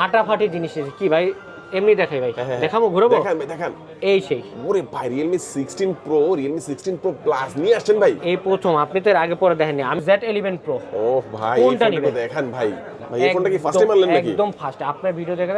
ফাটাফাটি জিনিস কি ভাই এমনি দেখাই ভাই দেখাবো ঘুরাবো দেখান এই সেই ওরে ভাই Realme 16 Pro Realme 16 Pro Plus নিয়ে আসছেন ভাই এই প্রথম আপনি তো এর আগে পরে দেখেননি আমি Z11 Pro ও ভাই এই ফোনটা দেখান ভাই ভাই এই ফোনটা কি ফার্স্ট টাইম আনলেন নাকি একদম ফার্স্ট আপনার ভিডিও দেখে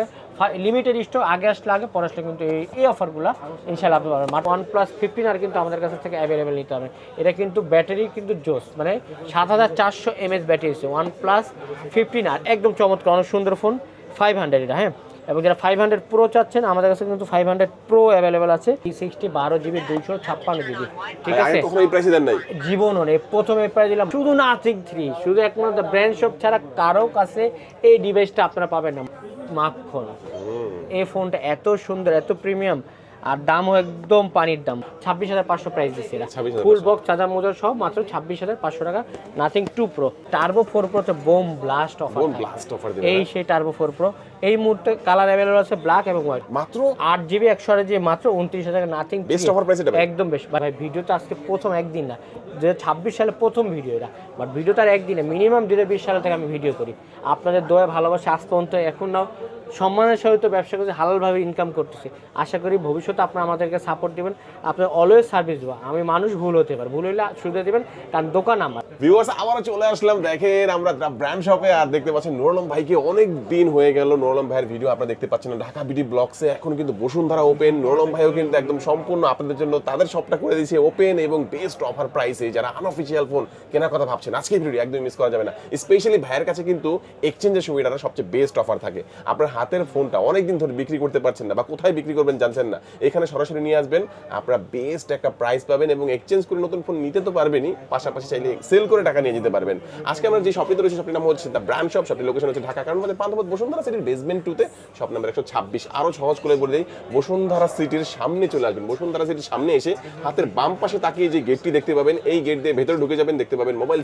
লিমিটেড স্টক আগে আগে পরে আসলে কিন্তু এই অফারগুলো ইনশাআল্লাহ আপনি পাবেন মাত্র OnePlus 15 আর কিন্তু আমাদের কাছ থেকে অ্যাভেলেবেল নিতে হবে এটা কিন্তু ব্যাটারি কিন্তু জোস মানে 7400 mAh ব্যাটারি আছে OnePlus 15 আর একদম চমৎকার অনেক সুন্দর ফোন 500 এটা হ্যাঁ এবং যারা 500 প্রো চাচ্ছেন আমাদের কাছে কিন্তু 500 প্রো অ্যাভেলেবেল আছে 360 12GB 256GB ঠিক আছে কখনো এই প্রাইসে দেন নাই জীবনও নেই প্রথমে প্রাইস দিলাম শুধু নাথিং 3 শুধু একমাত্র ব্র্যান্ড শপ ছাড়া কারো কাছে এই ডিভাইসটা আপনারা পাবেন না মাখন এই ফোনটা এত সুন্দর এত প্রিমিয়াম আর দামও একদম পানির দাম 26,500 প্রাইস দিচ্ছে এটা ফুল বক্স চার্জার মোজার সব মাত্র 26,500 টাকা নাথিং 2 প্রো টার্বো 4 প্রো তে বোম ব্লাস্ট অফার এই সেই টার্বো 4 প্রো এই মুহূর্তে কালার अवेलेबल আছে ব্ল্যাক এবং হোয়াইট মাত্র 8GB 128GB মাত্র 29,000 টাকা নাথিং বেস্ট অফার প্রাইস এটা একদম বেশ ভাই ভিডিওটা আজকে প্রথম একদিন না 2026 সালে প্রথম ভিডিও এটা বাট ভিডিও তার একদিনে মিনিমাম 2020 সাল থেকে আমি ভিডিও করি আপনাদের দয়া ভালোবাসা আজ পর্যন্ত এখন নাও সম্মানের সহিত ব্যবসা করতে হালালভাবে ইনকাম করতেছি আশা করি ভবিষ্যতে আপনারা আমাদেরকে সাপোর্ট দিবেন আপনারা অলওয়েজ সার্ভিস দেবো আমি মানুষ ভুল হতে পারে ভুল হইলে শুধরে দিবেন কারণ দোকান আমার ভিউয়ার্স আবারও চলে আসলাম দেখেন আমরা ব্র্যান্ড শপে আর দেখতে পাচ্ছেন নুর আলম ভাইকে অনেক দিন হয়ে গেল নুর আলম ভাইয়ের ভিডিও আপনারা দেখতে পাচ্ছেন ঢাকা বিডি ব্লগসে এখন কিন্তু বসুন্ধরা ওপেন নুর আলম ভাইও কিন্তু একদম সম্পূর্ণ আপনাদের জন্য তাদের শপটা করে দিয়েছে ওপেন এবং বেস্ট অফার প্রাইসে যারা আনঅফিশিয়াল ফোন কেনার কথা ভাবছেন আজকে ভিডিও একদম মিস করা যাবে না স্পেশালি ভাইয়ের কাছে কিন্তু এক্সচেঞ্জের সুবিধাটা সবচেয়ে বেস্ট অফার থাকে আপনার হাতের ফোনটা অনেকদিন ধরে বিক্রি করতে পারছেন না বা কোথায় বিক্রি করবেন জানছেন না এখানে সরাসরি নিয়ে আসবেন আপনারা বেস্ট একটা প্রাইস পাবেন এবং এক্সচেঞ্জ করে নতুন ফোন নিতে তো পারবেনই পাশাপাশি চাইলে সেল করে টাকা নিয়ে যেতে পারবেন আজকে আমরা যে শপটিতে রয়েছে শপটির নাম হচ্ছে দ্য ব্র্যান্ড শপ শপটির লোকেশন হচ্ছে ঢাকা কারণ আমাদের পান্থপথ বসুন্ধরা সিটির বেসমেন্ট 2 তে শপ নাম্বার 126 আরো সহজ করে বলে দেই বসুন্ধরা সিটির সামনে চলে আসবেন বসুন্ধরা সিটির সামনে এসে হাতের বাম পাশে তাকিয়ে যে গেটটি দেখতে পাবেন এই গেট দিয়ে ভেতরে ঢুকে যাবেন দেখতে পাবেন মোবাইল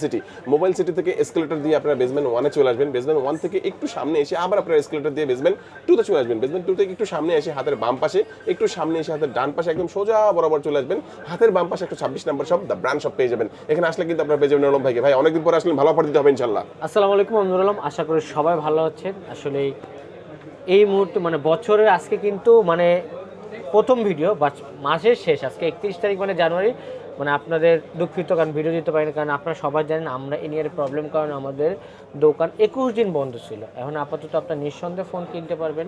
সিটি থেকে এসকেলেটর দিয়ে আপনারা বেসমেন্ট 1 এ চলে আসবেন বেসমেন্ট 1 থেকে একটু সামনে এসে আবার আপনারা এসকেলেটর দিয়ে বেসমেন্ট 2 তে চলে আসবেন বেসমেন্ট 2 থেকে একটু সামনে এসে হাতের বাম পাশে একটু সামনে এসে হাতের ডান পাশে একদম সোজা বরাবর চলে আসবেন হাতের বাম পাশে 126 number shop the brand shop পেয়ে যাবেন এখানে আসলে কিন্তু আপনারা পেয়ে যাবেন নুর আলম ভাইকে ভাই অনেকদিন পরে আসলে ভালো অফার দিতে হবে ইনশাআল্লাহ আসসালামু আলাইকুম নুর আলম আশা করি সবাই ভালো আছেন আসলে এই মুহূর্তে মানে বছরের আজকে কিন্তু মানে প্রথম ভিডিও মাসের শেষ আজকে 31 তারিখ মানে জানুয়ারি মানে আপনাদের দুঃখিত কারণ ভিডিও দিতে পারিনি কারণ আপনারা সবাই জানেন আমরা ইনিয়ার প্রবলেম কারণে আমাদের দোকান 21 দিন বন্ধ ছিল এখন আপাতত আপনারা নিঃসন্দেহে ফোন কিনতে পারবেন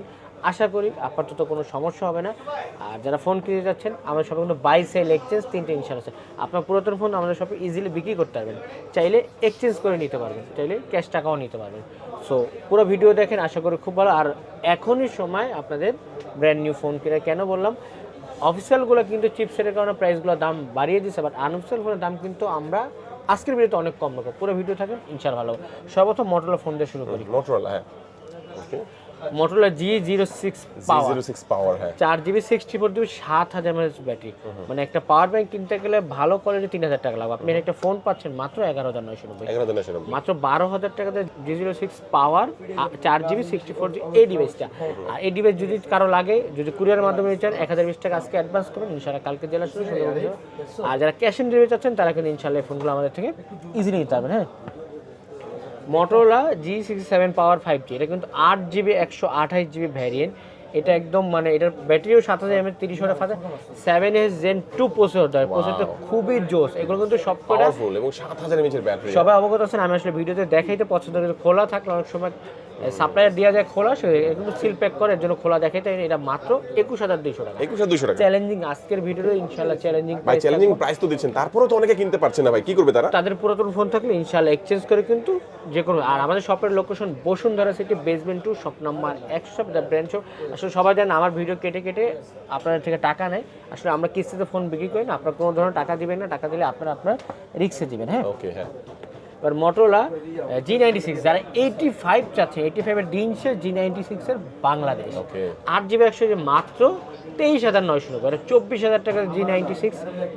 আশা করি আপাতত কোনো সমস্যা হবে না আর যারা ফোন কিনতে যাচ্ছেন আমাদের শপে কিন্তু বাই সেল এক্সচেঞ্জ তিনটে ইনশাল আছে আপনার পুরাতন ফোন আমাদের শপে ইজিলি বিক্রি করতে পারবেন চাইলে এক্সচেঞ্জ করে নিতে পারবেন চাইলে ক্যাশ টাকাও নিতে পারবেন সো পুরো ভিডিও দেখেন আশা করি খুব ভালো আর এখনই সময় আপনাদের ব্র্যান্ড নিউ ফোন কেনার কেন বললাম অফিসিয়ালগুলো কিন্তু চিপসেটের কারণে প্রাইসগুলো দাম বাড়িয়ে দিচ্ছে বাট আনঅফিসিয়াল ফোনের দাম কিন্তু আমরা আজকের ভিডিওতে অনেক কম রাখবো পুরো ভিডিও থাকেন ইনশাআল্লাহ ভালো সর্বপ্রথম মোটরোলা ফোন দিয়ে শুরু করি মোটরোলা হ্যাঁ ওকে মোটরোলা G06 পাওয়ার হ্যাঁ 4GB 64GB 7000 mAh ব্যাটারি মানে একটা পাওয়ার ব্যাংক কিনতে গেলে ভালো কোয়ালিটি 3000 টাকা লাগবে আপনি একটা ফোন পাচ্ছেন মাত্র 11,990 মাত্র 12,000 টাকাতে G06 পাওয়ার 4GB 64GB এই ডিভাইসটা আর এই ডিভাইস যদি কারো লাগে যদি কুরিয়ারের মাধ্যমে চান 1020 টাকা আজকে অ্যাডভান্স করবেন ইনশাআল্লাহ কালকে জেলা শুরু আর যারা ক্যাশ অন ডেলিভারি চাচ্ছেন তারা কিন্তু ইনশাআল্লাহ ফোনগুলো আমাদের থেকে ইজিলি নিতে পারবেন হ্যাঁ মোটরোলা G67 পাওয়ার 5G এটা কিন্তু 8GB 128GB ভ্যারিয়েন্ট এটা একদম মানে এটার ব্যাটারিও 7000 mAh 30 watt fast 7S Gen 2 processor খুবই জোস এগুলো কিন্তু সব পাওয়ারফুল এবং 7000 mAh এর ব্যাটারি সবাই অবগত আছেন আমি আসলে ভিডিওতে দেখাইতে পছন্দ করি খোলা থাকলে অনেক সময় সাপ্লায়ার দেওয়া যায় খোলা সে কিন্তু সিল প্যাক করে এর জন্য খোলা দেখাইতে এটা মাত্র 21200 টাকা 21200 টাকা চ্যালেঞ্জিং আজকের ভিডিওতে ইনশাআল্লাহ চ্যালেঞ্জিং ভাই চ্যালেঞ্জিং প্রাইস তো দিচ্ছেন তারপরেও তো অনেকে কিনতে পারছে না ভাই কি করবে তারা তাদের পুরাতন ফোন থাকলে ইনশাআল্লাহ এক্সচেঞ্জ করে কিন্তু যে কোনো আর আমাদের শপের location Bashundhara city basement 2 shop number 100 the brand shop আসলে সবাই জানেন আমার ভিডিও কেটে আপনাদের থেকে টাকা নেয় আসলে আমরা কিস্তিতে ফোন বিক্রি করি না আপনারা কোনো ধরনের টাকা দিবেন না টাকা দিলে আপনারা আপনার রিস্কে দিবেন হ্যাঁ ওকে হ্যাঁ এবার মোটরোলা G96 যারা 85 চাচ্ছে 85 এর ডিনসের G96 এর বাংলাদেশ 8GB 100 মাত্র 23,990 আর 24,000 টাকার G96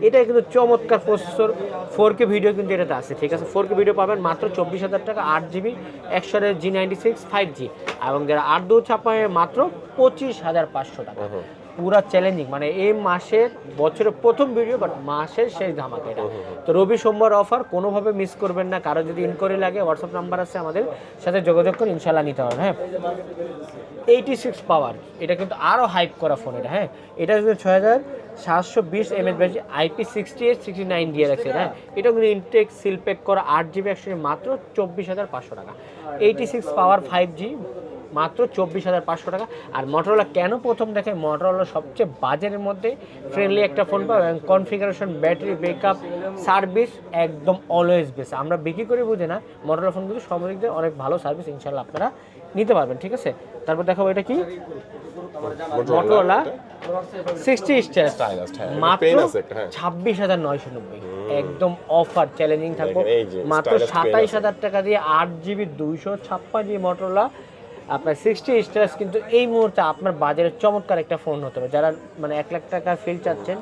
এটা কিন্তু চমৎকার প্রসেসর 4K ভিডিও কিন্তু এটাতে আছে ঠিক আছে 4K ভিডিও পাবেন মাত্র 24,000 টাকা 8GB 100 এর G96 5G এবং যারা 8 256 মাত্র 25,500 টাকা পুরা চ্যালেঞ্জিং, মানে এই মাসের বছরের প্রথম ভিডিও বাট মাসের শেষ ধামাকা এটা। তো রবি সোমবার অফার কোনোভাবে মিস করবেন না। কারো যদি ইনকোয়ারি লাগে হোয়াটসঅ্যাপ নাম্বার আছে, আমাদের সাথে যোগাযোগ করে ইনশাল্লাহ নিতে পারবেন। হ্যাঁ, 86 পাওয়ার, এটা কিন্তু আরও হাইপ করা ফোন এটা। হ্যাঁ, এটা কিন্তু 6720 mAh ব্যাটারি, IP6869 দিয়ে রাখছে। হ্যাঁ, এটা কিন্তু ইনটেক সিলপ্যাক করা 8GB 100 মাত্র 24,500 টাকা। 86 পাওয়ার 5G মাত্র 24,500 টাকা। আর মোটরোলা কেন প্রথম দেখে, মোটরোলা সবচেয়ে বাজারের মধ্যে ফ্রেন্ডলি একটা ফোন পাবে, এবং কনফিগারেশন, ব্যাটারি ব্যাকআপ, সার্ভিস একদম অলওয়েজ বেস। আমরা বিক্রি করে বুঝে না, মোটরোলা ফোন কিন্তু সব দিক দিয়ে অনেক ভালো সার্ভিস ইনশাল্লাহ আপনারা নিতে পারবেন। ঠিক আছে, তারপর দেখাবো এটা কি, মোটরোলা 60 স্টাইলাস মাত্র 26,990, একদম অফার চ্যালেঞ্জিং থাকবো মাত্র 27,000 টাকা দিয়ে 8GB 256GB মোটরোলা আপনার 60 স্টাইলাস। কিন্তু এই মুহূর্তে আপনার বাজারে চমৎকার একটা ফোন হতে হবে। যারা মানে 1 লাখ টাকা ফিল চাচ্ছেন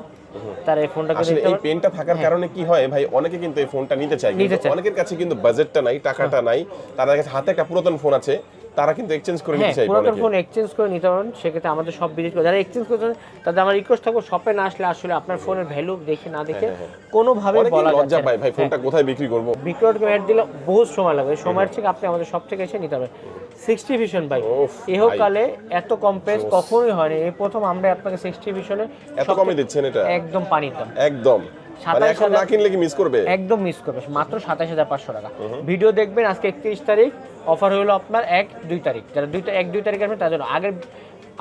তার এই ফোনটা আসলে এই পেনটা থাকার কারণে কি হয় ভাই, অনেকে কিন্তু এই ফোনটা নিতে চায়, কিন্তু অনেকের কাছে কিন্তু বাজেটটা নাই, টাকাটা নাই, তাদের কাছে হাতে একটা পুরাতন ফোন আছে, তারা কিন্তু এক্সচেঞ্জ করে নিতে চায়। পুরাতন ফোন এক্সচেঞ্জ করে নিতে পারেন, সেক্ষেত্রে আমাদের সব ভিজিট করে যারা এক্সচেঞ্জ করতে তাদের আমার রিকোয়েস্ট থাকবো শপে না আসলে আসলে আপনার ফোনের ভ্যালু দেখে না দেখে কোনোভাবে বলা লজ্জা পায় ভাই ফোনটা কোথায় বিক্রি করব, বিক্রয়কে অ্যাড দিলে বহুত সময় লাগবে, সময়ের থেকে আপনি আমাদের সব থেকে এসে নিতে পারবেন। 60 ভিশন ভাই ইহকালে এত কম প্রাইস কখনোই হয়নি, এই প্রথম আমরা আপনাকে 60 ভিশনে এত কমে দিচ্ছেন, এটা একদম পানির দাম, একদম মানে এখন না কিনলে কি মিস করবে, একদম মিস করবে। মাত্র 27,500 টাকা। ভিডিও দেখবেন আজকে 31 তারিখ, অফার হলো আপনার 1-2 তারিখ, যারা 1-2 তারিখ আসবেন তাদের জন্য। আগের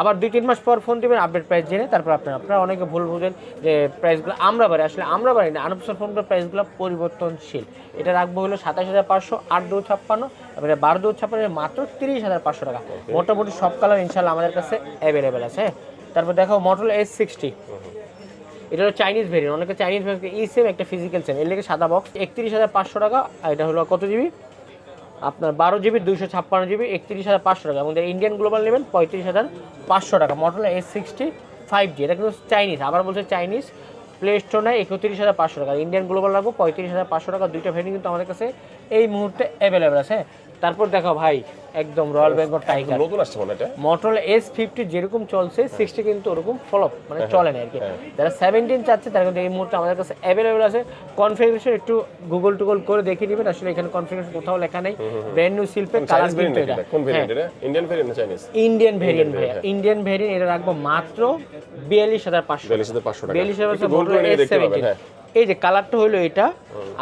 আবার 2-3 মাস পর ফোন দিবেন আপডেট প্রাইস জেনে, তারপর আপনারা অনেকে ভুল বুঝেন যে প্রাইসগুলো আমরা বাড়ি, আসলে আমরা বাড়ি না, আনঅফিসিয়াল ফোনগুলোর প্রাইসগুলো পরিবর্তনশীল। এটা রাখবো হলো 27,500, 8-2-56, তারপরে 12-2-56 মাত্র 30,500 টাকা। মোটামুটি সব কালার ইনশাল্লাহ আমাদের কাছে অ্যাভেলেবেল আছে। তারপর দেখো মোটরোলা S60, এটা হলো চাইনিজ ভেরিয়েন্ট, অনেকে চাইনিজ ভেরিয়েন্ট ই সেম একটা ফিজিক্যাল সেম, এর লেগে সাদা বক্স। 31,500 টাকা। আর এটা হলো কত জিবি আপনার 12GB 256GB 31,500 টাকা, এবং ইন্ডিয়ান গ্লোবাল নেবেন 35,500 টাকা। মোটরোলা S60 5G, এটা কিন্তু চাইনিজ, আবার বলছে চাইনিজ, প্লে স্টোর নাই, 31,500 টাকা। ইন্ডিয়ান গ্লোবাল রাখবো 35,500 টাকা। দুইটা ভেরিয়েন্ট কিন্তু আমাদের কাছে এই মুহূর্তে অ্যাভেলেবেল আছে। তারপর দেখো ভাই একদম রয়্যাল বেঙ্গল টাইগার নতুন আসছে মনে এটা, মোটরোলা S50 যেরকম চলছে 60 কিন্তু ওরকম ফলোপ মানে চলে না আর কি। যারা 17 চাচ্ছে তারা কিন্তু এই মুহূর্তে আমাদের কাছে অ্যাভেলেবেল আছে। কনফিগারেশন একটু গুগল টুগল করে দেখে নেবেন, আসলে এখানে কনফিগারেশন কোথাও লেখা নেই। ব্র্যান্ড নিউ সিলপ্যাক কালার কিন্তু এটা কোন ভেরিয়েন্ট, এটা ইন্ডিয়ান ভেরিয়েন্ট না চাইনিজ? ইন্ডিয়ান ভেরিয়েন্ট ভাই, ইন্ডিয়ান ভেরিয়েন্ট। এটা রাখবো মাত্র 42,500 টাকা। 42,500 মোটরোলা S70। এই যে কালারটা হলো এটা,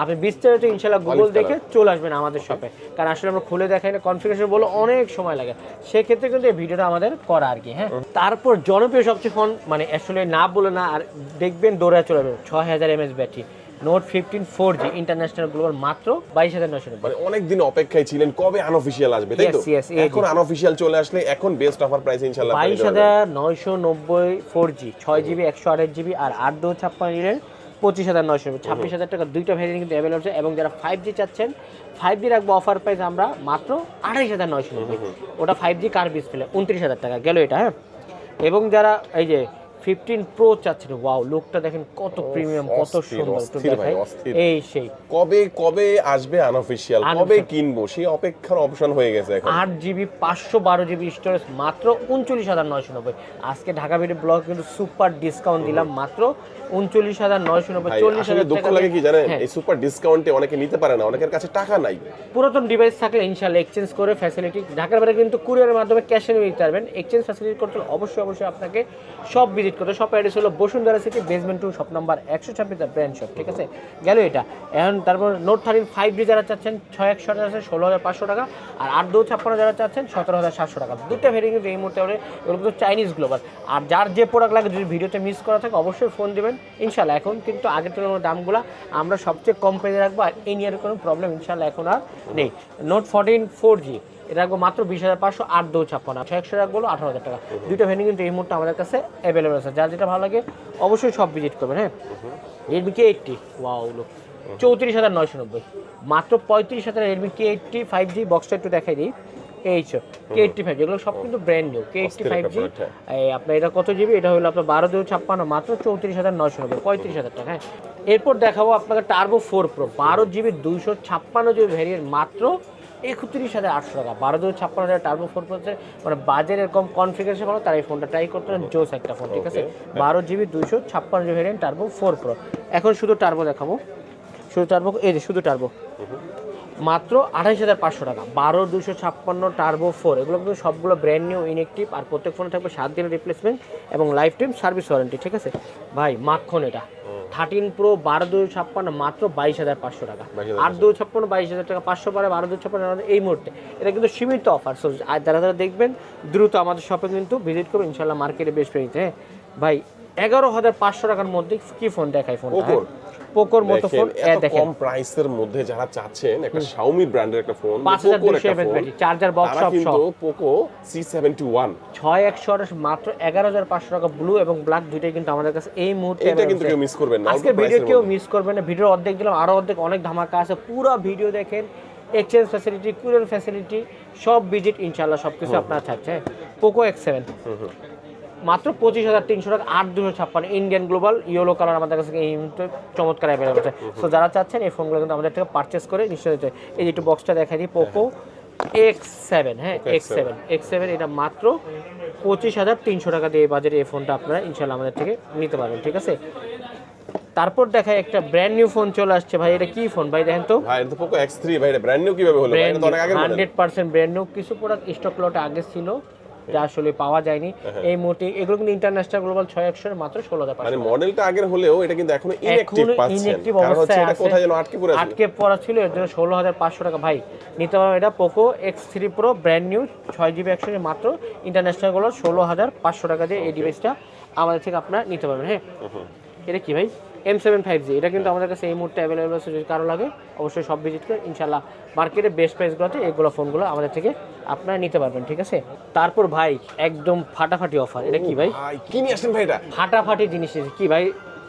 আপনি বিস্তারিত ইনশাআল্লাহ গুগল দেখে চলে আসবেন আমাদের শপে, কারণ আসলে আমরা খুলে দেখাই না, কনফিগারেশন বলে অনেক সময় লাগে, সেক্ষেত্রে কিন্তু এই ভিডিওটা আমাদের করা আর কি। হ্যাঁ, তারপর জনপ্রিয় সবচেয়ে ফোন মানে আসলে না বলে না, আর দেখবেন দৌড়ে চলে যাবে, 6000 mAh battery, note 15 4G international global মাত্র 22,990। মানে অনেক দিন অপেক্ষায় ছিলেন কবে আনঅফিশিয়াল আসবে, তাই তো? এখন আনঅফিশিয়াল চলে আসলে এখন বেস্ট অফার প্রাইস ইনশাআল্লাহ 22,990 4G 6GB 128GB আর 8-2-56 25,990, 26,000 টাকা। দুইটা ভেরিয়েন্ট কিন্তু অ্যাভেলেবল আছে। এবং যারা 5G চাচ্ছেন 5G রাখবো অফার প্রাইস আমরা মাত্র 28,990, ওটা 5G কার ডিসপ্লে 29,000 টাকা গেল এটা। হ্যাঁ, এবং যারা এই যে 15 Pro চাচ্ছেন, ওয়াও লুকটা দেখেন কত প্রিমিয়াম, কত সুন্দর, একটু দেখাই এই সেই। কবে কবে আসবে আনঅফিশিয়াল, কবে কিনবো সেই অপেক্ষার অপশন হয়ে গেছে এখন। 8GB 512GB স্টোরেজ মাত্র 39,990। আজকে ঢাকা ভিডিও ব্লগ কিন্তু সুপার ডিসকাউন্ট দিলাম মাত্র 39,990, 40,000 দুঃখ লাগে কি জানেন, এই সুপার ডিসকাউন্টে অনেকে নিতে পারে না, অনেকের কাছে টাকা নাই। পুরাতন ডিভাইস থাকলে ইনশাআল্লাহ এক্সচেঞ্জ করে ফ্যাসিলিটি ঢাকার বাইরে কিন্তু কুরিয়ারের মাধ্যমে ক্যাশে নিয়ে নিতে পারবেন। এক্সচেঞ্জ ফ্যাসিলিটি করতে হলে অবশ্যই আপনাকে সব ভিজিট করতে। সব অ্যাড্রেস হলো Bashundhara city basement 2 shop number 126 brand shop. ঠিক আছে, গেল এটা। এখন তারপর নোট 13 5G যারা চাচ্ছেন 6128 আছে 16,500 টাকা, আর 8-2-56 যারা চাচ্ছেন 17,700 টাকা। দুটো ভেরিয়েন্ট কিন্তু এই মুহূর্তে এগুলো কিন্তু চাইনিজ গ্লোবাল। আর যার যে প্রোডাক্ট লাগে যদি ভিডিওতে মিস করা থাকে অবশ্যই ফোন দেবেন ইনশাআল্লাহ। এখন কিন্তু আগের তুলনায় দামগুলো আমরা সবচেয়ে কম প্রাইসে রাখবো, আর এই নিয়ে কোনো প্রবলেম ইনশাআল্লাহ এখন আর নেই। নোট 14 4G এটা রাখবো মাত্র 20,500, 8-2-56 600 রাখবো 18,000 টাকা। দুইটা ভেরিয়েন্ট কিন্তু এই মুহূর্তে আমাদের কাছে অ্যাভেলেবল আছে, যার যেটা ভালো লাগে অবশ্যই সব ভিজিট করবেন। হ্যাঁ, রেডমি K80 ওয়াও লুক 34,990, মাত্র 35,000 রেডমি K80 5G। বক্সটা একটু দেখাই দিই, এই K80 5G, এগুলো সব কিন্তু ব্র্যান্ড নিউ K80 5G। আপনার এটা কত জিবি, এটা হলো আপনার 12-2-56 মাত্র 34,990, 35,000 টাকা। হ্যাঁ, এরপর দেখাবো আপনাকে turbo 4 Pro 12GB 256GB variant মাত্র 31,800 টাকা, 12,56,000 টার্বো 4 প্রসেসর, মানে বাজেট এরকম কনফিগারেশন ভালো তারা এই ফোনটা ট্রাই করতে পারেন, জোস একটা ফোন, ঠিক আছে। 12GB 256GB variant turbo 4 pro. এখন শুধু টার্বো দেখাবো, শুধু টার্বো, এই যে শুধু টার্বো মাত্র 28,500 টাকা, 12,256 টার্বো 4। এগুলো কিন্তু সবগুলো ব্র্যান্ড নিউ ইনএক্টিভ, আর প্রত্যেক ফোনে থাকবে 7 দিনের রিপ্লেসমেন্ট এবং লাইফ টাইম সার্ভিস ওয়ারেন্টি, ঠিক আছে ভাই। মাখন এটা 13 প্রো 12,256 মাত্র 22,500 টাকা, 8,256 22,000 টাকা, 500 পারে 12,256 এই মুহূর্তে। এটা কিন্তু সীমিত অফার, সো যারা যারা দেখবেন দ্রুত আমাদের শপে কিন্তু ভিজিট করবেন, ইনশাল্লাহ মার্কেটে বেস্ট প্রাইসে। হ্যাঁ ভাই, 11,500 টাকার মধ্যে কি ফোন দেখাই, ফোন পোকোর মতো ফোন, এত কম প্রাইসের মধ্যে যারা চাচ্ছেন একটা Xiaomi ব্র্যান্ডের একটা phone, 5200 mAh battery, charger box সব কিন্তু Poco C71 6128 মাত্র 11,500 টাকা। ব্লু এবং ব্ল্যাক দুইটাই কিন্তু আমাদের কাছে এই মুহূর্তে এটা কিন্তু কেউ মিস করবেন না, আজকে ভিডিও কেউ মিস করবেন না। ভিডিওর অর্ধেক দিলাম, আরো অর্ধেক অনেক ধামাকা আছে, পুরো ভিডিও দেখেন। এক্সচেঞ্জ ফ্যাসিলিটি, কুরিয়ার ফ্যাসিলিটি, সব ভিজিট ইনশাআল্লাহ সবকিছু আপনার থাকছে। Poco X7 মাত্র 25,300 টাকা, 8,256 ইন্ডিয়ান গ্লোবাল ইয়েলো কালার আমাদের কাছে এই মুহূর্তে চমৎকার অ্যাভেলেবল আছে। সো যারা চাচ্ছেন এই ফোনগুলো কিন্তু আমাদের থেকে পারচেস করে নিশ্চয়ই। এই যে একটু বক্সটা দেখাই দিই, Poco X7, হ্যাঁ X7 এটা মাত্র 25,300 টাকা দিয়ে এই বাজেটে এই ফোনটা আপনারা ইনশাআল্লাহ আমাদের থেকে নিতে পারবেন, ঠিক আছে। তারপর দেখাই একটা ব্র্যান্ড নিউ ফোন চলে আসছে ভাই, এটা কি ফোন ভাই দেখেন তো? ভাই এটা তো Poco X3 ভাই, এটা ব্র্যান্ড নিউ কিভাবে হলো ভাই? এটা তো অনেক আগে মডেল, 100% ব্র্যান্ড নিউ। কিছু প্রোডাক্ট স্টক লটে আগে ছিল যা আসলে পাওয়া যায়নি এই মুহূর্তে। এগুলো কিন্তু ইন্টারন্যাশনাল গ্লোবাল 6100 মাত্র 16,500, মানে মডেলটা আগের হলেও এটা কিন্তু এখনো ইনঅ্যাকটিভ পাচ্ছেন, কারণ হচ্ছে এটা কোথায় যেন আটকে পড়া ছিল, এর জন্য 16,500 টাকা ভাই নিতে পারবেন। এটা Poco X3 Pro brand new 6GB 100 মাত্র ইন্টারন্যাশনাল গ্লোবাল 16,500 টাকা দিয়ে এই ডিভাইসটা আমাদের থেকে আপনারা নিতে পারবেন। হ্যাঁ, এটা কি ভাই? M7 5G, এটা কিন্তু আমাদের কাছে এই মুহূর্তে অ্যাভেলেবল আছে। যদি কারো লাগে অবশ্যই সব ভিজিট করে ইনশাআল্লাহ মার্কেটে বেস্ট প্রাইসগুলোতে এগুলো ফোনগুলো আমাদের থেকে আপনারা নিতে পারবেন, ঠিক আছে। তারপর ভাই একদম ফাটাফাটি অফার, এটা কি ভাই? কি নিয়ে আসেন ভাই? এটা ফাটাফাটি জিনিস কি ভাই?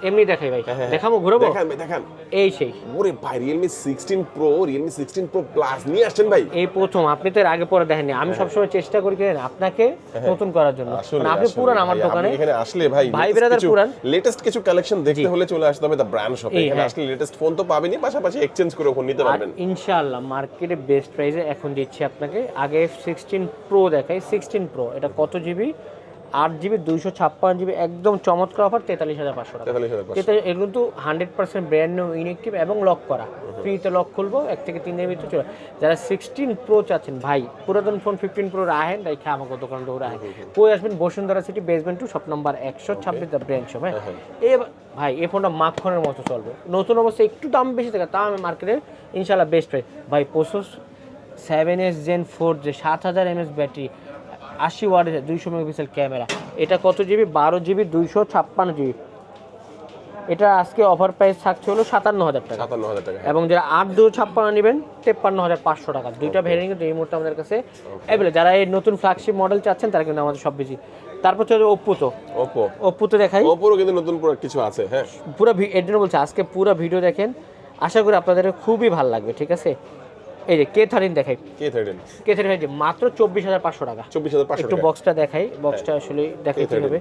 এমনি দেখাই ভাই, দেখাবো, ঘুরবো, দেখান এই সেই। ওরে ভাই, Realme 16 Pro, Realme 16 Pro Plus নিয়ে আসছেন ভাই। এই প্রথম, আপনি তো এর আগে পরে দেখেননি। আমি সবসময় চেষ্টা করি কি আপনাকে নতুন করার জন্য, আপনি পুরান আমার দোকানে এখানে আসলে ভাই ব্রাদার পুরান লেটেস্ট কিছু কালেকশন দেখতে হলে চলে আসতে হবে দ্য ব্র্যান্ড শপে। এখানে আসলে লেটেস্ট ফোন তো পাবেনই, পাশাপাশি এক্সচেঞ্জ করে ফোন নিতে পারবেন ইনশাআল্লাহ। মার্কেটে বেস্ট প্রাইসে এখন দিচ্ছি আপনাকে। আগে 16 Pro দেখাই, 16 Pro এটা কত জিবি? 8GB 256GB, একদম চমৎকার অফার, 43,500 টাকা। এটা কিন্তু 100% ব্র্যান্ড নিউ ইনএক্টিভ এবং লক করা, ফ্রিতে লক খুলবো 1 থেকে 3 দিনের ভিতরে চলে। যারা 16 Pro চাচ্ছেন ভাই, পুরাতন ফোন 15 Pro রাখেন, তাই আমাকে দোকান দৌড়ে রাখেন। কই আসবেন? Bashundhara city basement 2 shop number 126 the brand shop. হ্যাঁ, ভাই এই ফোনটা মাখনের মতো চলবে, নতুন অবস্থায় একটু দাম বেশি থাকে, তা আমি মার্কেটে ইনশাআল্লাহ বেস্ট প্রাইস ভাই। Poco 7s Gen 4 যে 7000 mAh ব্যাটারি, 80 ওয়াটের 200 মেগাপিক্সেল ক্যামেরা, এটা কত জিবি? 12GB 256GB। এটা আজকে অফার প্রাইস থাকছে হলো 57,000 টাকা, 57,000 টাকা। এবং যারা 8,256 নেবেন 53,500 টাকা। দুইটা ভেরিয়েন্ট কিন্তু এই মুহূর্তে আমাদের কাছে অ্যাভেলেবল। যারা এই নতুন ফ্ল্যাগশিপ মডেল চাচ্ছেন তারা কিন্তু আমাদের সব বেশি। তারপর চলে Oppo তো দেখাই, Oppo কিন্তু নতুন প্রোডাক্ট কিছু আছে। হ্যাঁ, পুরো এর জন্য বলছি আজকে পুরো ভিডিও দেখেন, আশা করি আপনাদের খুবই ভালো লাগবে, ঠিক আছে। এই যে K13 দেখাই, K13 মাত্র 24,500 টাকা। 24,500 একটু বক্সটা দেখাই, বক্সটা আসলে দেখাইতে হবে।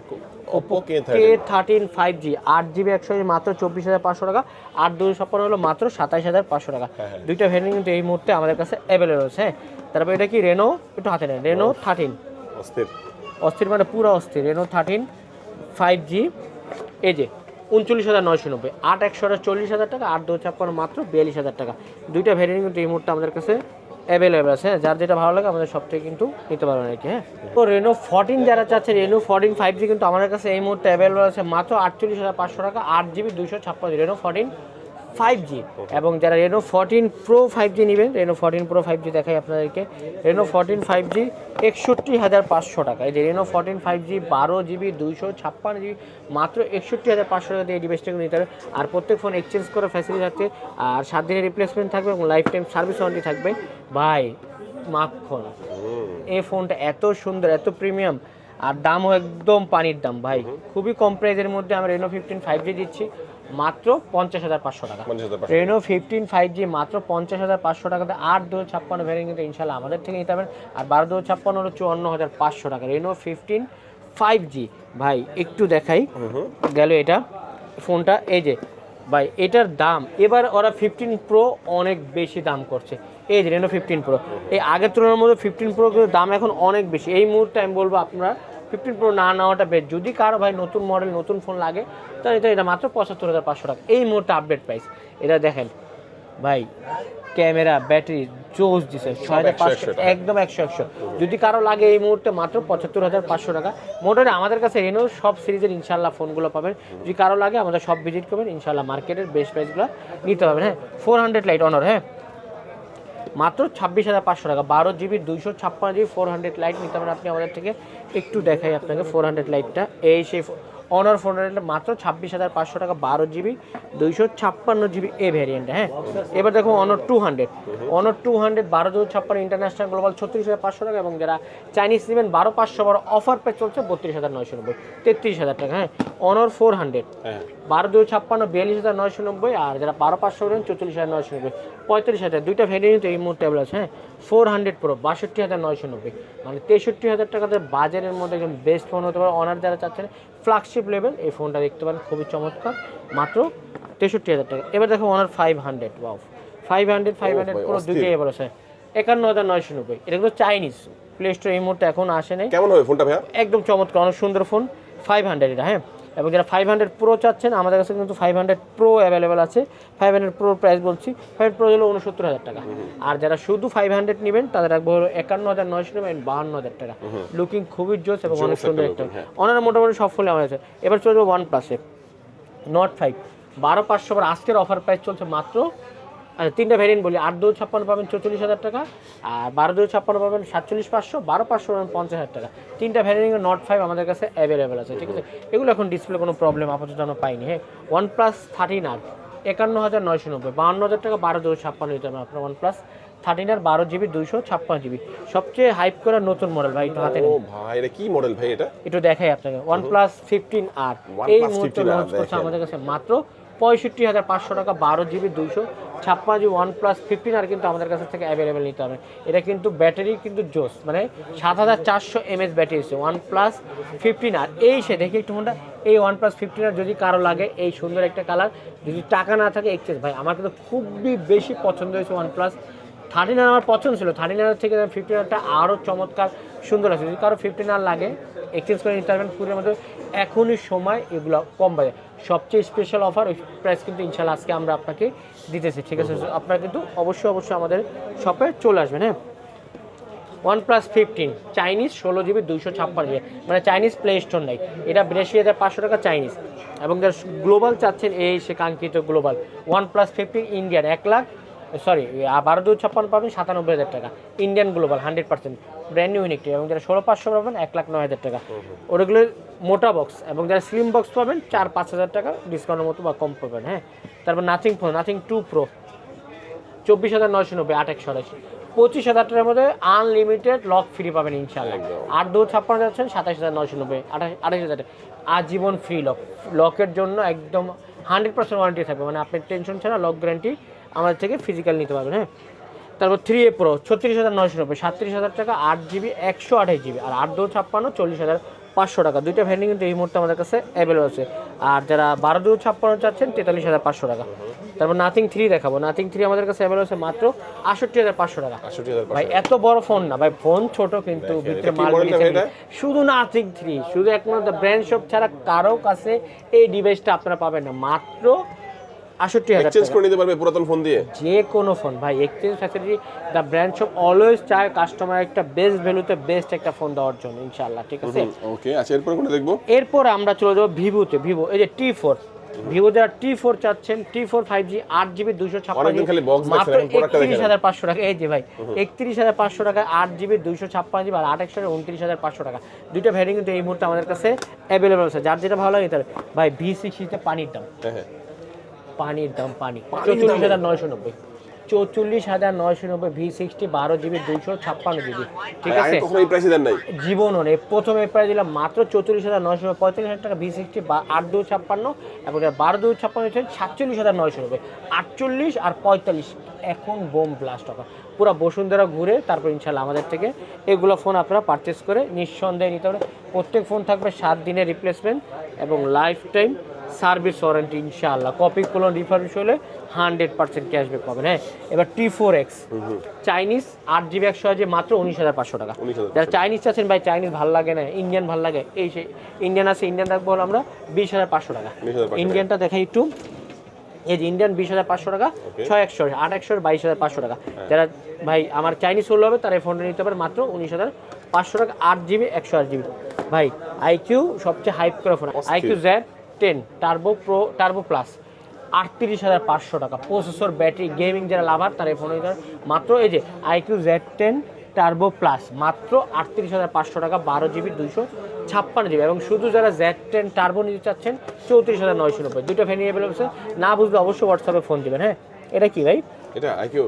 Oppo K13 5G 8GB 100 মাত্র 24,500 টাকা, 8,256 হলো মাত্র 27,500 টাকা। দুইটা ভ্যারিয়েন্ট কিন্তু এই মুহূর্তে আমাদের কাছে অ্যাভেলেবল আছে। হ্যাঁ, তারপর এটা কি Reno, একটু হাতে নেন, Reno 13 অস্থির মানে পুরো অস্থির। Reno 13 5G এই যে 39,990, 8,100 40,000 টাকা, 8,256 মাত্র 42,000 টাকা। দুইটা ভ্যারিয়েন্ট কিন্তু এই মুহূর্তে আমাদের কাছে অ্যাভেলেবল আছে। যার যেটা ভালো লাগে আমাদের সব থেকে কিন্তু নিতে পারবেন আর কি। হ্যাঁ, তো Reno 14 যারা চাচ্ছে, Reno 14 5G কিন্তু আমাদের কাছে এই মুহূর্তে অ্যাভেলেবল আছে মাত্র 48,500 টাকা, 8GB 256, Reno 14 5G। এবং যারা Reno 14 Pro 5G নেবেন, Reno 14 Pro 5G দেখাই আপনাদেরকে, Reno 14 5G 61,500 টাকা। এই যে Reno 14 5G 12GB 256GB মাত্র 61,500 টাকা দিয়ে এই ডিভাইসটা নিতে হবে। আর প্রত্যেক ফোন এক্সচেঞ্জ করার ফ্যাসিলিটি থাকবে, আর 7 দিনের রিপ্লেসমেন্ট থাকবে এবং লাইফ টাইম সার্ভিস ওয়ারেন্টি থাকবে। ভাই মাখন এই ফোনটা এত সুন্দর, এত প্রিমিয়াম, আর দামও একদম পানির দাম ভাই। খুবই কম প্রাইসের মধ্যে আমরা Reno 15 5G দিচ্ছি মাত্র 50,500 টাকা। Reno 15 5G মাত্র 50,500 টাকাতে, 8,256 ভ্যারিয়েন্ট কিন্তু ইনশাআল্লাহ আমাদের থেকে নিতে পারবেন। আর 12,256 হলো 54,500 টাকা। Reno 15 5G ভাই একটু দেখাই গেল এটা ফোনটা। এই যে ভাই এটার দাম এবার ওরা 15 Pro অনেক বেশি দাম করছে, এই যে রেনো 15 প্রো, এই আগের তুলনার মধ্যে 15 প্রো কিন্তু দাম এখন অনেক বেশি। এই মুহূর্তে আমি বলবো আপনারা 15 প্রো না নেওয়াটা বেশ। যদি কারো ভাই নতুন মডেল নতুন ফোন লাগে তাহলে এটা মাত্র 75,500 টাকা এই মুহূর্তে আপডেট প্রাইস। এটা দেখেন ভাই, ক্যামেরা ব্যাটারি জোস দিছে 6500, একদম 100। যদি কারো লাগে এই মুহূর্তে মাত্র 75,500 টাকা। মোটামুটি আমাদের কাছে রেনো সব সিরিজের ইনশাল্লাহ ফোনগুলো পাবেন। যদি কারো লাগে আমাদের সব ভিজিট করবেন, ইনশাল্লাহ মার্কেটের বেস্ট প্রাইসগুলো নিতে পারবেন। হ্যাঁ, 400 লাইট অনার, হ্যাঁ মাত্র 26,500 টাকা, 12 জিবি 256 জিবি 400 লাইট নিতে পারেন আপনি আমাদের থেকে। একটু দেখাই আপনাকে 400 লাইটটা, এই সেই অনার 400 মাত্র 26,500 টাকা, 12 জিবি 256 জিবি এ ভ্যারিয়েন্টে। হ্যাঁ, এবার দেখো অনার 200, অনার 200 12,256 ইন্টারন্যাশনাল গ্লোবাল 36,500 টাকা, এবং যারা চাইনিজ নেবেন 12,500 অফার প্রাইস চলছে 32,990, 33,000 টাকা। হ্যাঁ, অনার 400 12,256 42,990, আর যারা 12,500 নেবেন 44,990, 35,000। দুইটা ভ্যারিয়েন্ট এই মুহূর্তে অ্যাভেলেবল আছে। হ্যাঁ, 400 প্রো 62,990, মানে 63,000 টাকাতে বাজারের মধ্যে একদম বেস্ট ফোন হতে পারে। অনার যারা চাচ্ছেন ফ্ল্যাগশিপ লেভেল, এই ফোনটা দেখতে পারেন, খুবই চমৎকার, মাত্র 63,000 টাকা। এবার দেখো অনার 500, ওয়াও 500 পুরো দুইটাই এবার আছে 51,990। এটা কিন্তু চাইনিজ, প্লে স্টোর এই মুহূর্তে এখন আসে নাই। কেমন হবে ফোনটা ভাইয়া? একদম চমৎকার, অনেক সুন্দর ফোন 500 এটা। হ্যাঁ, এবং যারা 500 প্রো চাচ্ছেন আমাদের কাছে কিন্তু 500 প্রো অ্যাভেলেবেল আছে। 500 প্রো প্রাইস বলছি, 500 প্রো হলো 69,000 টাকা। আর যারা শুধু 500 নেবেন তাদের রাখবো হলো 51,990 এবং 52,000 টাকা। লুকিং খুবই জোস এবং অনেক সুন্দর একটা। ওনারা মোটামুটি সব ফোনে আমার আছে। এবার চলে যাবো OnePlus-এ Nord 5 12,500, আজকের অফার প্রাইস চলছে মাত্র, আচ্ছা তিনটা ভ্যারিয়েন্ট বলি, 8,256 পাবেন 44,000 টাকা, আর 12,256 পাবেন 47,500, 12,500 পাবেন 50,000 টাকা। তিনটা ভ্যারিয়েন্ট Nord 5 আমাদের কাছে অ্যাভেলেবেল আছে, ঠিক আছে। এগুলো এখন ডিসপ্লে কোনো প্রবলেম আপাতত আমরা পাইনি। হ্যাঁ, OnePlus 13R 51,990, 52,000 টাকা, 12,256 নিতে হবে আপনার OnePlus 13R 12 জিবি 256 জিবি, সবচেয়ে হাইপ করা নতুন মডেল ভাই। একটু হাতে ও ভাই, এটা কি মডেল ভাই? এটা একটু দেখাই আপনাকে, OnePlus 15R এই মুহূর্তে লঞ্চ করছে আমাদের কাছে মাত্র 65,500 টাকা, 12 জিবি 256 জিবি OnePlus 15R কিন্তু আমাদের কাছ থেকে অ্যাভেলেবেল নিতে হবে। এটা কিন্তু ব্যাটারি কিন্তু জোস, মানে 7,400 mAh ব্যাটারি আছে OnePlus 15R। এই সে দেখি একটু ফোনটা, এই OnePlus 15R যদি কারো লাগে, এই সুন্দর একটা কালার, যদি টাকা না থাকে এক্সচেঞ্জ ভাই, আমার কিন্তু খুবই বেশি পছন্দ হয়েছে OnePlus 13R। আমার পছন্দ ছিল 13R থেকে 15Rটা আরও চমৎকার সুন্দর আছে। যদি কারো 15R লাগে এক্সচেঞ্জ করে নিতে পারবেন পুরোর মধ্যে, এখনই সময় এগুলো কম বাজে। সবচেয়ে স্পেশাল অফার ওই প্রাইস কিন্তু ইনশাল্লাহ আজকে আমরা আপনাকে দিতেছি, ঠিক আছে। আপনারা কিন্তু অবশ্যই আমাদের শপে চলে আসবেন। হ্যাঁ, OnePlus 15 চাইনিজ 16 জিবি 256 জিবি, মানে চাইনিজ প্লে স্টোর নাই, এটা 82,500 টাকা চাইনিজ। এবং যারা গ্লোবাল চাচ্ছেন, এই সে কাঙ্ক্ষিত গ্লোবাল OnePlus 15 ইন্ডিয়ান 12,256 পাবেন 97,000 টাকা, Indian global 100% brand new unique. এবং যারা 16,500 পাবেন 1,09,000 টাকা, ওগুলো মোটা বক্স। এবং যারা স্লিম বক্স পাবেন 4-5,000 টাকা ডিসকাউন্টের মতো বা কম পাবেন। হ্যাঁ, তারপর নাথিং 2 প্রো 24,990, 8/128, 25,000 টাকার মধ্যে আনলিমিটেড লক ফ্রি পাবেন ইনশাআল্লাহ। 8,256 যাচ্ছেন 27,990, 28,000 টাকা আজীবন ফ্রি লক। লকের জন্য একদম 100% ওয়ারেন্টি থাকবে, মানে আপনি টেনশন ছাড়া লক গ্যারান্টি আমাদের থেকে ফিজিক্যাল নিতে পারবেন। হ্যাঁ, তারপর 3A প্রো 36,990, 37,000 টাকা, 8 জিবি 128 জিবি, আর 8,256 40,500 টাকা। দুইটা ভ্যারিয়েন্ট কিন্তু এই মুহূর্তে আমাদের কাছে অ্যাভেলেবল আছে। আর যারা 12,256 চাচ্ছেন 43,500 টাকা। তারপর নাথিং 3 দেখাবো, নাথিং 3 আমাদের কাছে অ্যাভেলেবল আছে মাত্র 68,500 টাকা। ভাই এত বড় ফোন না ভাই, ফোন ছোট কিন্তু ভিতরে মাল শুধু নাথিং 3, শুধু একমাত্র ব্র্যান্ড শপ ছাড়া কারো কাছে এই ডিভাইসটা আপনারা পাবেন না, মাত্র 68,000 এক্সচেঞ্জ করে নিতে পারবে পুরাতন ফোন দিয়ে যে কোনো ফোন ভাই। Exchange facility the brand shop always চায় কাস্টমার একটা বেস্ট ভ্যালুতে বেস্ট একটা ফোন দেওয়ার জন্য ইনশাআল্লাহ, ঠিক আছে। ওকে, আচ্ছা এরপর কোনটা দেখবো? এরপর আমরা চলে যাবো ভিভোতে। ভিভো এই যে T4, ভিভো যারা T4 চাচ্ছেন, T4 5G 8 জিবি 256 খালি বক্স মাত্র 31,500 টাকা। এই যে ভাই 31,500 টাকা 8 জিবি 256 জিবি আর 28,29,500 টাকা। দুইটা ভ্যারিয়েন্ট কিন্তু এই মুহূর্তে আমাদের কাছে অ্যাভেলেবল আছে, যার যেটা ভালো লাগে তার। ভাই V60 পানির দাম, পানির দাম 44,990, 44,990 V60 12 জিবি 256 জিবি, ঠিক আছে। এই প্রাইসে দেন নাই জীবনও নেই, প্রথমে প্রাইস দিলাম মাত্র 44,990, 45,000 টাকা V60 8,256, এবং 12,256 হচ্ছে 47,990, 48 আর 45 এখন বোম ব্লাস্ট টাকা। পুরো বসুন্ধরা ঘুরে তারপর ইনশাল্লাহ আমাদের থেকে এগুলো ফোন আপনারা পারচেস করে নিঃসন্দেহে নিতে পারবেন। প্রত্যেক ফোন থাকবে 7 দিনের রিপ্লেসমেন্ট এবং লাইফ টাইম সার্ভিস ওয়ারেন্টি ইনশাআল্লাহ, কপি কোলন রিফার্বিশ হলে 100% ক্যাশব্যাক পাবেন। হ্যাঁ, এবার T4X চাইনিজ 8GB 128GB মাত্র 19,500 টাকা। যারা চাইনিজ আছেন ভাই, চাইনিজ ভালো লাগে না, ইন্ডিয়ান ভালো লাগে, এই সেই ইন্ডিয়ান আছে, ইন্ডিয়ান রাখবো হলো আমরা 20,500 টাকা। ইন্ডিয়ানটা দেখাই একটু, এই যে ইন্ডিয়ান 20,500 টাকা, 6/128, 8/128, 22,500 টাকা। যারা ভাই আমার চাইনিজ হলে হবে তারা এই ফোনটা নিতে পারে মাত্র 19,500 টাকা, 8GB 128GB। ভাই আইকিউ সবচেয়ে হাইপ করা phone, iQOO Z10 turbo pro turbo plus 38,500 টাকা। প্রসেসর, ব্যাটারি, গেমিং যারা লাভার তারা এই ফোন নিতে পারে মাত্র, এই যে আইকিউ Z10 টার্বো প্লাস মাত্র 38,500 টাকা, 12GB 256GB। এবং শুধু যারা Z10 টার্বো নিতে চাচ্ছেন 34,990। দুটো ফ্যান অ্যাভেলেবল আছে, না বুঝলে অবশ্যই হোয়াটসঅ্যাপে ফোন দিবেন। হ্যাঁ, এটা কি ভাই? এটা আইকিউ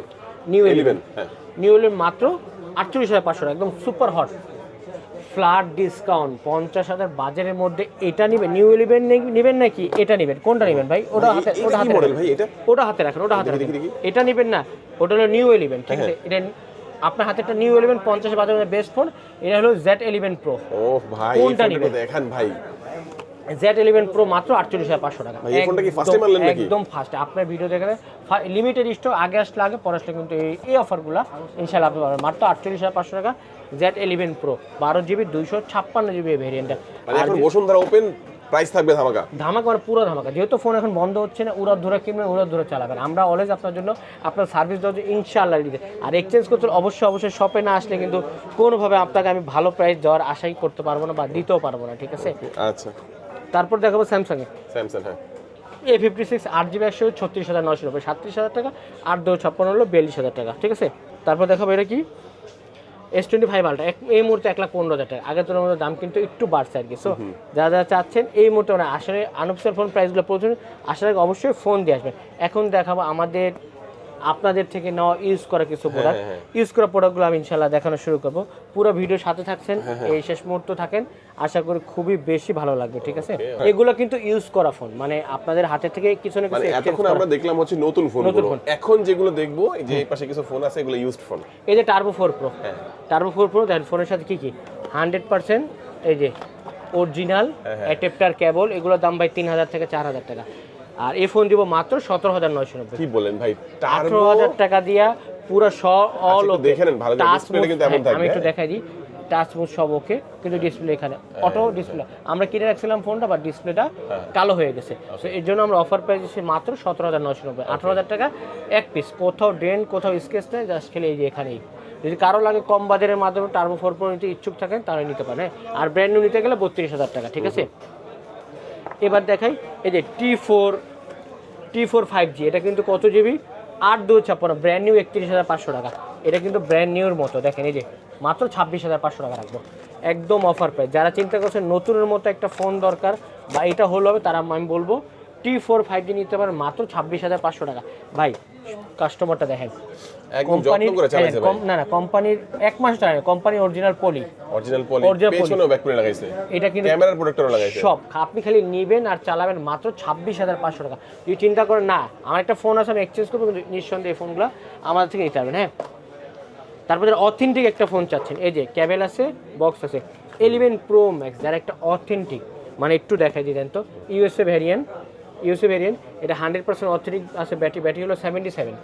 নিউ 11। হ্যাঁ, নিউ 11 মাত্র 48,500 টাকা, একদম সুপার হট ফ্ল্যাট ডিসকাউন্ট 50,000 বাজারের মধ্যে। এটা নেবেন, নিউ 11 নেবেন নাকি এটা নেবেন, কোনটা নেবেন ভাই? ওটা হাতে, ওটা হাতে মডেল ভাই, এটা ওটা হাতে রাখেন, ওটা হাতে রাখেন। এটা নেবেন না, ওটা হলো নিউ 11, ঠিক আছে? এটা আপনার হাতে একটা নিউ 11 50 বাজারের বেস্ট ফোন, এটা হলো Z11 Pro। ও ভাই, কোনটা এই ফোনটা নেবেন? দেখেন ভাই, Z11 Pro মাত্র 48,500 টাকা। ভাই এই ফোনটা কি ফার্স্ট টাইম আনলেন নাকি? একদম ফার্স্ট। আপনার ভিডিও দেখে লিমিটেড স্টক, আগে আসলে আগে, পরে আসলে কিন্তু এই অফারগুলো ইনশাআল্লাহ আপনি পাবেন মাত্র 48,500 টাকা। Z11 Pro 12GB 256GB ভেরিয়েন্টটা। মানে এখন বসুন্ধরা ওপেন প্রাইস থাকবে ধামাকা, ধামাকা মানে পুরো ধামাকা। যেহেতু ফোন এখন বন্ধ হচ্ছে না, উড়ার ধরে কিনবেন, উড়ার ধরে চালাবেন। আমরা অলওয়েজ আপনার জন্য আপনার সার্ভিস দেওয়ার জন্য ইনশাআল্লাহ দিতে। আর এক্সচেঞ্জ করতে অবশ্যই শপে না আসলে কিন্তু কোনোভাবে আপনাকে আমি ভালো প্রাইস দেওয়ার আশাই করতে পারবো না বা দিতেও পারবো না, ঠিক আছে? আচ্ছা, তারপর দেখাবো স্যামসাং স্যামসাং। হ্যাঁ, A56 8GB 128 36,990, 37,000 টাকা, 8/256 হলো 42,000 টাকা, ঠিক আছে? তারপর দেখাবো এটা কি S25 Ultra, এই মুহূর্তে 1,15,000 টাকা। আগের তুলনায় দাম কিন্তু একটু বাড়ছে আর কি। সো যারা চাচ্ছেন এই মুহূর্তে মানে আসলে আনঅফিসিয়াল ফোন প্রাইসগুলো প্রচুর, আসার আগে অবশ্যই ফোন দিয়ে আসবেন। এখন দেখাবো আমাদের আপনাদের থেকে নেওয়া ইউজ করা কিছু প্রোডাক্ট। ইউজ করা প্রোডাক্টগুলো আমি ইনশাআল্লাহ দেখানো শুরু করব। পুরো ভিডিওর সাথে থাকছেন, এই শেষ মুহূর্ত থাকেন, আশা করি খুবই বেশি ভালো লাগবে, ঠিক আছে? এগুলো কিন্তু ইউজ করা ফোন, মানে আপনাদের হাতে থেকে কিছু না কিছু মানে এতক্ষণ আমরা দেখলাম হচ্ছে নতুন ফোন, এখন যেগুলো দেখবো এই যে এই পাশে কিছু ফোন আছে, এগুলো ইউজড ফোন। এই যে টার্বো 4 Pro, টার্বো 4 Pro দেখেন ফোনের সাথে কি কি 100% এই যে অরিজিনাল অ্যাডাপ্টার কেবল, এগুলোর দাম ভাই 3,000 থেকে 4,000 টাকা। আর এই ফোন দিব মাত্র 17,990। কি বলেন ভাই, 18,000 টাকা দিয়া পুরো অল ওকে। দেখেন ভালো ডিসপ্লে কিন্তু এমন থাকবে, আমি একটু দেখাই দিই, টাচ মুড সব ওকে, কিন্তু ডিসপ্লে এখানে অটো ডিসপ্লে। আমরা কিনে রাখছিলাম ফোনটা, বাট ডিসপ্লেটা কালো হয়ে গেছে। তো এর জন্য আমরা অফার প্রাইস দিচ্ছি মাত্র 17,990। 18,000 টাকা এক পিস, কোথাও ডেন্ট কোথাও স্কেচ নেই, জাস্ট খেলে এই যে এখানেই। যদি কারো লাগে কম বাজারের মাধ্যমে টার্বো 4 Pro নিতে ইচ্ছুক থাকেন তাহলে নিতে পারেন। আর ব্র্যান্ড নিউ নিতে গেলে 32,000 টাকা, ঠিক আছে? এবার দেখাই এই যে T4 5G, এটা কিন্তু কত জিবি? 8/256, ব্র্যান্ড নিউ 31,500 টাকা। এটা কিন্তু ব্র্যান্ড নিউর মতো, দেখেন এই যে মাত্র 26,500 টাকা রাখবো, একদম অফার প্রাইস। যারা চিন্তা করছেন নতুনের মতো একটা ফোন দরকার বা এটা হলো হবে, তারা আমি বলবো T4 5G নিতে পারেন মাত্র 26,500 টাকা। ভাই কাস্টমারটা দেখেন, কোম্পানির না কোম্পানির 1 মাস টাকা, কোম্পানির অরিজিনাল পলি, পেছনেও ব্যাক করে লাগাইছে, এটা কিন্তু ক্যামেরার প্রোটেক্টরও লাগাইছে সব। আপনি খালি নেবেন আর চালাবেন মাত্র 26,500 টাকা। যদি চিন্তা করেন না আমার একটা ফোন আছে আমি এক্সচেঞ্জ করবো, কিন্তু নিঃসন্দেহে এই ফোনগুলো আমাদের থেকে নিতে পারবেন। হ্যাঁ, তারপরে অথেন্টিক একটা ফোন চাচ্ছেন, এই যে কেবল আছে, বক্স আছে, 11 Pro Max, যারা একটা অথেন্টিক, মানে একটু দেখাই দিলেন তো, ইউএসএ ভ্যারিয়েন্ট, এটা 100% অথেন্টিক আছে। ব্যাটারি হলো 77,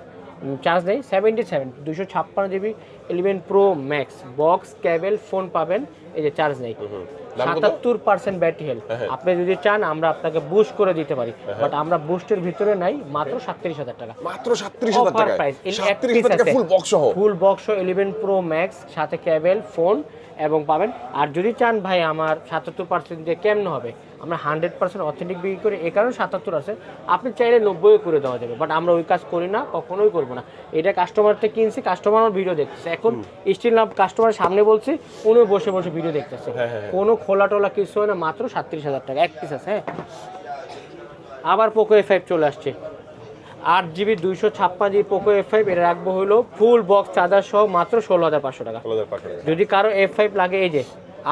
চার্জ নেই 77, 256GB 11 Pro Max, বক্স কেবল ফোন পাবেন, এই যে চার্জ নেই, 77% ব্যাটারি হেলথ। আপনি যদি চান আমরা আপনাকে বুস্ট করে দিতে পারি, বাট আমরা বুস্টের ভিতরে নাই, মাত্র 37,000 টাকা, মাত্র 37,000 টাকা, 37,000 টাকা ফুল বক্স সহ 11 Pro Max সাথে কেবল ফোন এবং পাবেন। আর যদি চান ভাই আমার 77% দিয়ে কেমন হবে, আমরা 100% অথেন্টিক বিক্রি করি, এই কারণে 77 আছে, আপনি চাইলে 90 করে দেওয়া যাবে, বাট আমরা ওই কাজ করি না, কখনোই করবো না। এটা কাস্টমারটা কিনছি, কাস্টমার আমার ভিডিও দেখতেছে, এখন স্টিল না কাস্টমারের সামনে বলছি, উনি বসে বসে ভিডিও দেখতেছে, কোনো খোলা টোলা কিছু হয় না, মাত্র 37,000 টাকা এক পিস আছে। হ্যাঁ, আবার পোকো F5 চলে আসছে, 8GB 256GB পোকো F5, এটা রাখবো হলো ফুল বক্স চার্জার সহ মাত্র 16,500 টাকা। যদি কারো F5 লাগে, এই যে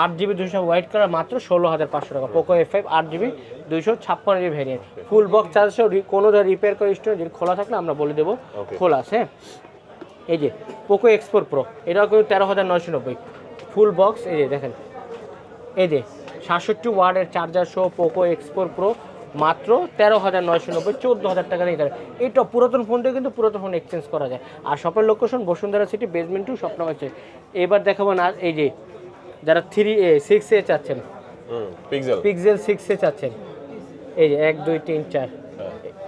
8GB 200 হোয়াইট কালার, মাত্র 16,500 টাকা। Poco F5 8GB 256GB variant, full box charger সহ, কোনো ধর রিপেয়ার করে স্টোর যদি খোলা থাকলে আমরা বলে দেবো খোলা আছে। হ্যাঁ, এই যে পোকো X4 Pro, এটাও কিন্তু 13,990 ফুল বক্স, এই যে দেখেন, এই যে 67 ওয়াটের চার্জার সহ পোকো X4 Pro মাত্র 13,990, 14,000 টাকা দিয়ে এটা পুরাতন ফোনটা কিন্তু পুরাতন ফোন এক্সচেঞ্জ করা যায়। আর শপের লোকেশন বসুন্ধরা সিটি বেসমেন্ট 2 স্বপ্ন হচ্ছে। এবার দেখাবো না এই যে যারা 3A 6A চাচ্ছেন, পিক্সেল 6A চাচ্ছেন, এই যে 1 2 3 4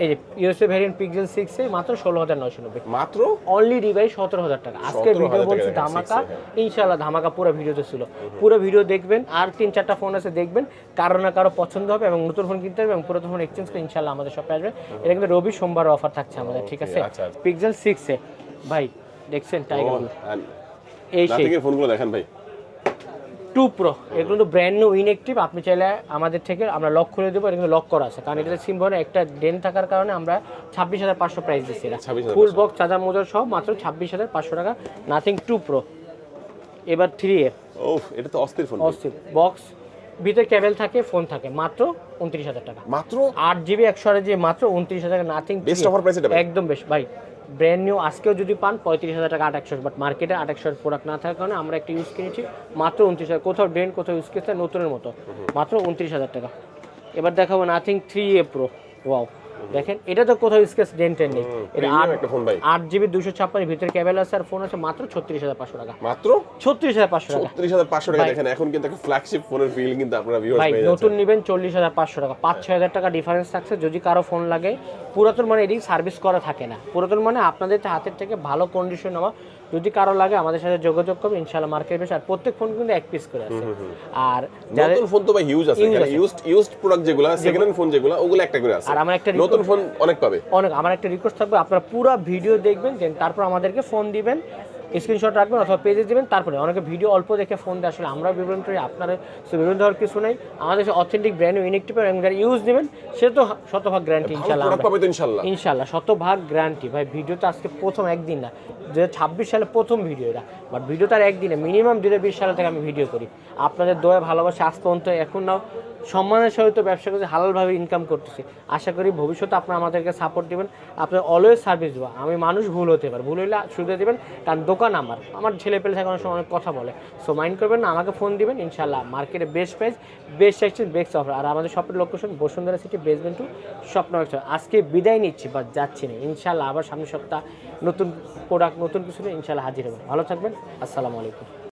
এই যে ইউএসএ ভ্যারিয়েন্ট পিক্সেল 6A মাত্র 16,990, মাত্র অনলি ডিভাইস 17,000 টাকা। আজকে ভিডিও বলছি ধামাকা, ইনশাআল্লাহ ধামাকা পুরো ভিডিওতে ছিল। পুরো ভিডিও দেখবেন, আর 3-4টা ফোন আছে দেখবেন, কারো না কারো পছন্দ হবে এবং নতুন ফোন কিনতে হবে এবং পুরাতন ফোন এক্সচেঞ্জ করে ইনশাআল্লাহ আমাদের শপে আসবে। এটা কিন্তু রবি সোমবার অফার থাকছে আমাদের, ঠিক আছে? পিক্সেল 6A ভাই দেখছেন টাইগার এই সেই ফোনগুলো দেখেন ভাই 2 Pro, এগুলো তো ব্র্যান্ড নিউ ইনঅ্যাক্টিভ। আপনি চাইলে আমাদের থেকে আমরা লক খুলে দেবো, এটা কিন্তু লক করা আছে, কারণ এটা সিম ভরে একটা ডেন থাকার কারণে আমরা 26,500 প্রাইস দিচ্ছি। এটা ফুল বক্স চার্জার মোজর সহ মাত্র 26,500 টাকা, নাথিং 2 Pro। এবার 3A, ওফ এটা তো অস্থির ফোন, অস্থির বক্স, ভিতরে কেবল থাকে, ফোন থাকে, মাত্র 29,000 টাকা, মাত্র 8GB 128GB মাত্র 29,000 টাকা, নাথিং বেস্ট অফার প্রাইস এটা একদম বেস্ট ভাই। ব্র্যান্ড নিউ আজকেও যদি পান 35,000 টাকা 8,100, বাট মার্কেটে 8,100 প্রোডাক্ট না থাকার কারণে আমরা একটা ইউজ কিনেছি মাত্র 29,000, কোথাও ব্র্যান্ড কোথাও ইউজ করতে নতুনের মতো, মাত্র 29,000 টাকা। এবার দেখাবো নাথিং 3A Pro, ওয়াও দেখেন এটা তো কোথাও স্কেচ ডেন্টের নেই, এটা 8GB 256 ভিতরে কেবল আছে আর ফোন আছে মাত্র 36,500 টাকা, মাত্র 36,500 টাকা, 36,500 টাকা। দেখেন এখন কিন্তু একটা ফ্ল্যাগশিপ ফোনের ফিল কিন্তু আপনারা ভিউয়ার্স ভাই পেয়ে যাচ্ছেন। নতুন নেবেন 40,500 টাকা, 5-6,000 টাকা ডিফারেন্স থাকছে। যদি কারো ফোন লাগে, পুরাতন মানে এদিকে সার্ভিস করা থাকে না, পুরাতন মানে আপনাদের হাতের থেকে ভালো কন্ডিশন নেওয়া। যদি কারো লাগে আমাদের সাথে যোগাযোগ করবেন, ইনশাআল্লাহ মার্কেট বেশ। আর প্রত্যেক ফোন কিন্তু এক পিস করে আছে। আর নতুন ফোন তো ভাই হিউজ আছে, এখানে ইউজড প্রোডাক্ট যেগুলো, সেকেন্ড হ্যান্ড ফোন যেগুলো, ওগুলো একটা করে আছে। আর আমার একটা নতুন ফোন অনেক পাবে, অনেক। আমার একটা রিকোয়েস্ট থাকবে, আপনারা পুরো ভিডিও দেখবেন, দেন তারপর আমাদেরকে ফোন দিবেন, স্ক্রিনশট রাখবেন অথবা পেজে দিবেন। তারপরে অনেকে ভিডিও অল্প দেখে ফোন দেয়, আসলে আমরা বিবরণ করি, আপনারা বিবরণ দেওয়ার কিছু নেই। আমাদের অথেন্টিক ব্র্যান্ড ইনঅ্যাক্টিভ এবং যারা ইউজ নেবেন সে তো শতভাগ গ্যারান্টি ইনশাআল্লাহ পাবে তো ইনশাআল্লাহ শতভাগ গ্যারান্টি। ভাই ভিডিও তো আজকে প্রথম একদিন না, 2026 সালে প্রথম ভিডিও এটা, বাট ভিডিও তার একদিনে, মিনিমাম 2020 সাল থেকে আমি ভিডিও করি। আপনাদের দয়া ভালোবাসা আজ পর্যন্ত এখন নাও সম্মানের সহিত ব্যবসা করতে হালালভাবে ইনকাম করতেছি। আশা করি ভবিষ্যতে আপনারা আমাদেরকে সাপোর্ট দেবেন, আপনার অলওয়েজ সার্ভিস দেবো। আমি মানুষ ভুল হতে পারে, ভুল হইলে শুধরে দেবেন, কারণ দোকান আমার ছেলে পেলে থাকে অনেক সময় অনেক কথা বলে, সো মাইন্ড করবেন না, আমাকে ফোন দিবেন, ইনশাআল্লাহ মার্কেটে best price, best section, best offer. আর আমাদের শপের লোকেশন বসুন্ধরা সিটি বেসমেন্ট 2 স্বপ্ন। আজকে বিদায় নিচ্ছি, বা যাচ্ছি না, ইনশাআল্লাহ আবার সামনের সপ্তাহ নতুন প্রোডাক্ট নতুন কিছু নিয়ে ইনশাআল্লাহ হাজির হবেন। ভালো থাকবেন, আসসালামু আলাইকুম।